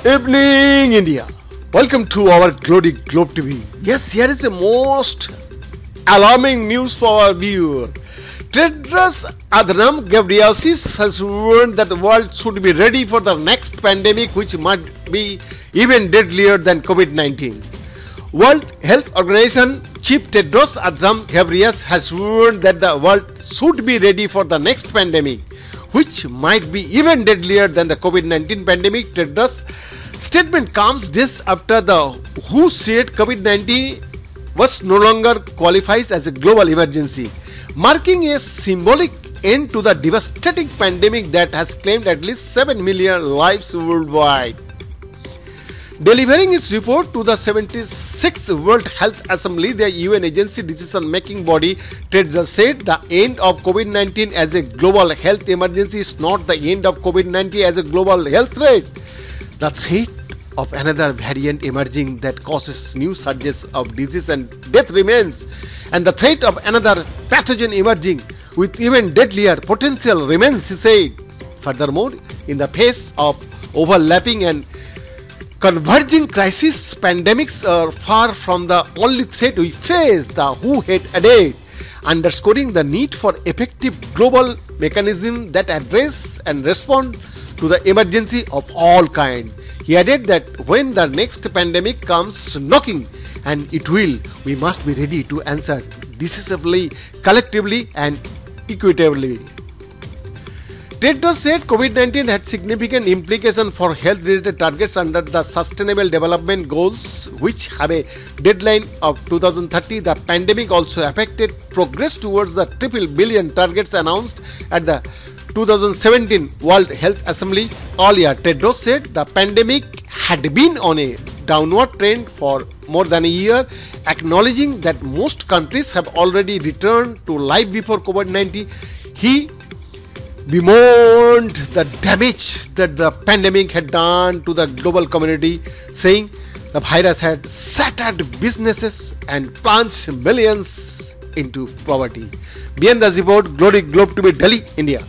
Evening India. Welcome to our Glory Globe TV. Yes, here is the most alarming news for our viewer. Tedros Adhanom Ghebreyesus has warned that the world should be ready for the next pandemic, which might be even deadlier than COVID-19. World Health Organization Chief Tedros Adhanom Ghebreyesus has warned that the world should be ready for the next pandemic, which might be even deadlier than the COVID-19 pandemic. Tedros' statement comes days after the WHO said COVID-19 was no longer qualifies as a global emergency, marking a symbolic end to the devastating pandemic that has claimed at least 7 million lives worldwide. Delivering its report to the 76th World Health Assembly, the UN agency decision-making body, Tedros said the end of COVID-19 as a global health emergency is not the end of COVID-19 as a global health threat. The threat of another variant emerging that causes new surges of disease and death remains, and the threat of another pathogen emerging with even deadlier potential remains, he said. Furthermore, in the face of overlapping and converging crises, pandemics are far from the only threat we face, the WHO had added, underscoring the need for effective global mechanisms that address and respond to the emergency of all kinds. He added that when the next pandemic comes knocking, and it will, we must be ready to answer decisively, collectively and equitably. Tedros said COVID-19 had significant implications for health-related targets under the Sustainable Development Goals, which have a deadline of 2030. The pandemic also affected progress towards the 3 billion targets announced at the 2017 World Health Assembly. Earlier, Tedros said the pandemic had been on a downward trend for more than a year, acknowledging that most countries have already returned to life before COVID-19. He bemoaned the damage that the pandemic had done to the global community, saying the virus had shattered businesses and plunged millions into poverty. Beyond the report, Glory Globe TV, Delhi, India.